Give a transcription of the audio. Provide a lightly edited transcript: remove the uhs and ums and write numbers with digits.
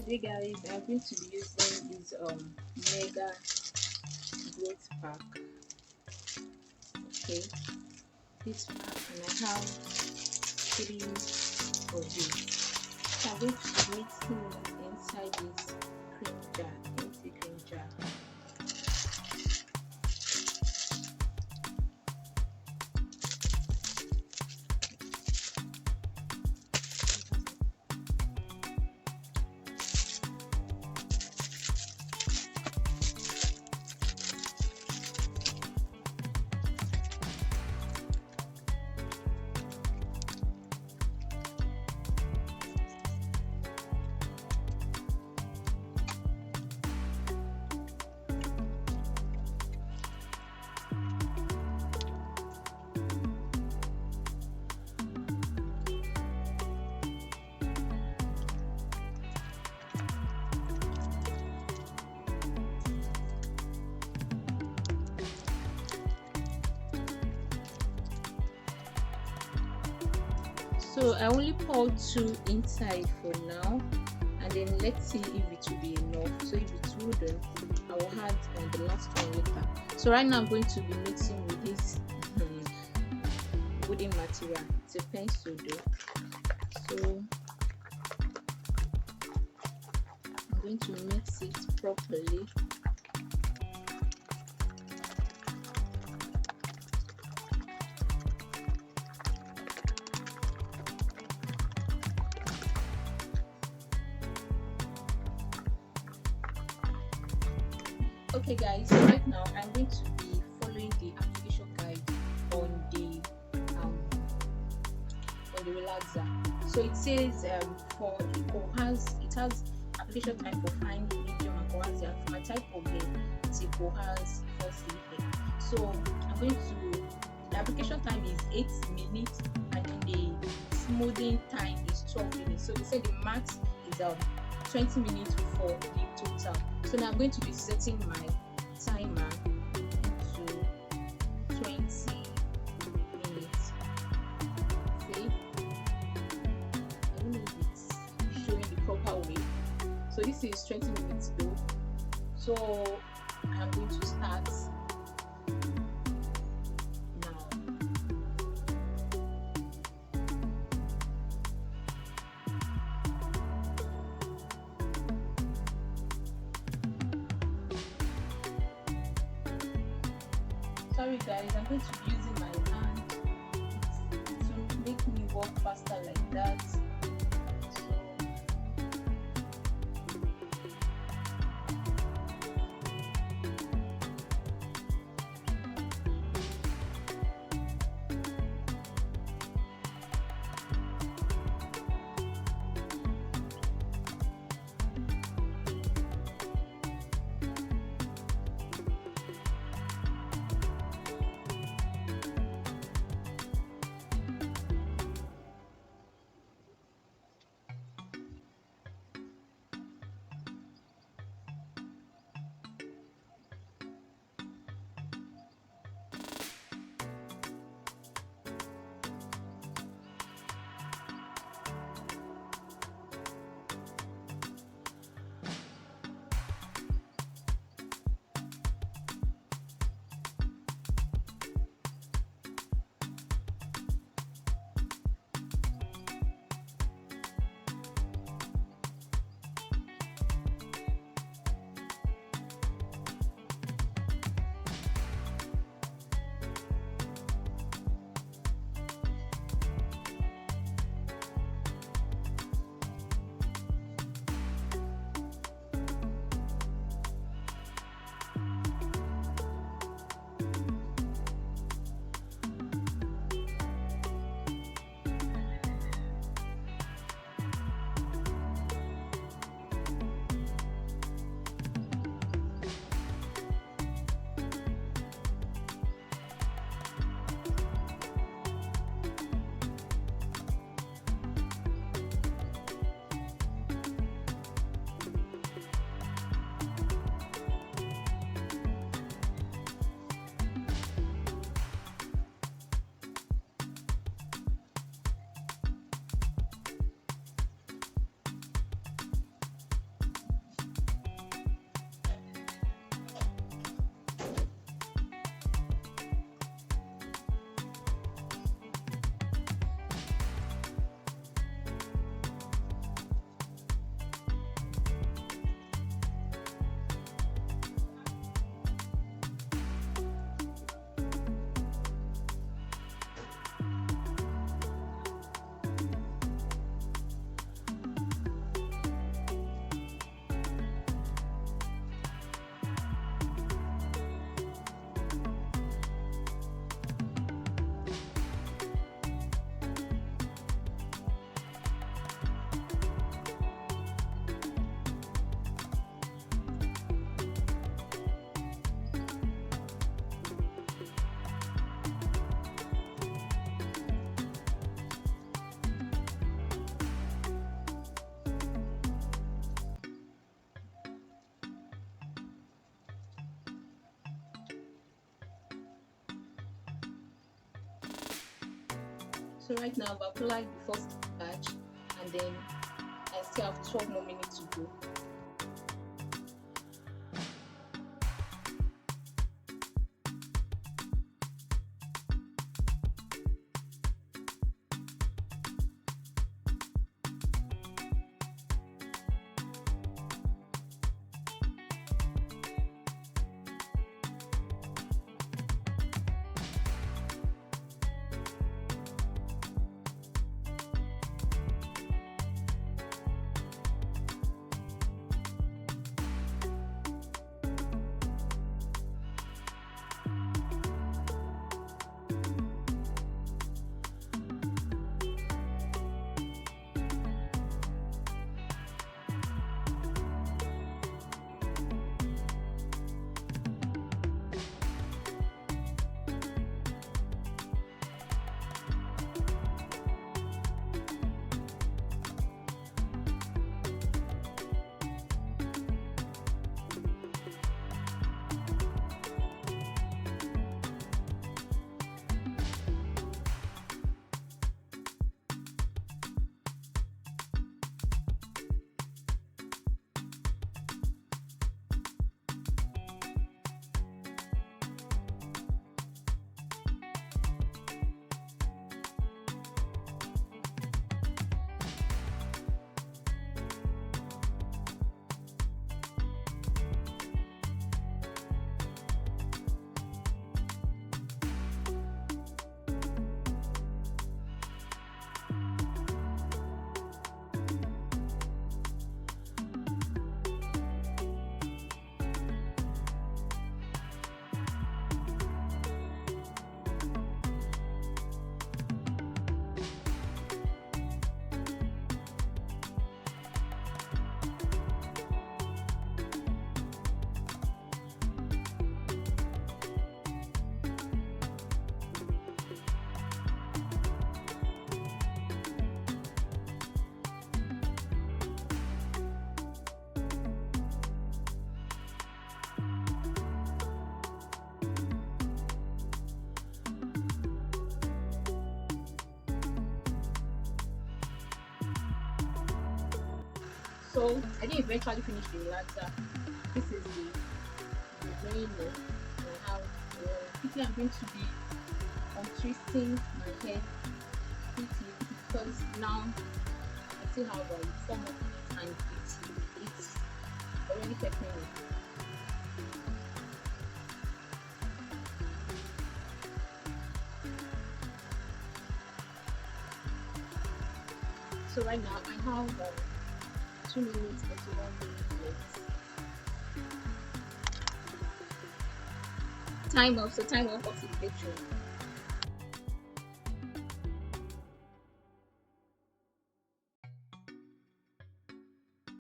Today guys, I'm going to be using this mega growth pack. Okay, this pack, and I have three of these. So I'm going to be mixing it inside this cream jar, empty cream jar. So I only pour two inside for now, and then let's see if it will be enough. So if it wouldn't, I will add the last one later. So right now I'm going to be mixing with this wooden material. It's a pencil though. So I'm going to mix it properly. Okay guys, so right now I'm going to be following the application guide on the relaxer. So it says it has application time for fine, medium and coarse hair. For my type of hair, it's a coarse false hair. So I'm going to, the application time is 8 minutes and then the smoothing time is 12 minutes. So they said the max is 20 minutes for the total. So now I'm going to be setting my timer to 20 minutes. See, I don't know if it's showing the proper way. So this is 20 minutes though. So I'm going to start now. Sorry guys, I'm going to be using my hand to make me work faster like that. So right now I've applied the first batch, and then I still have 12 more minutes to go. So I didn't eventually finish the relaxer. This is the main look. I have quickly I'm going to be untwisting my hair quickly because now I still have 4 more minutes and it's already 10 minutes. So right now I have 2 minutes and 1 minute left. Time off, so time off of the picture.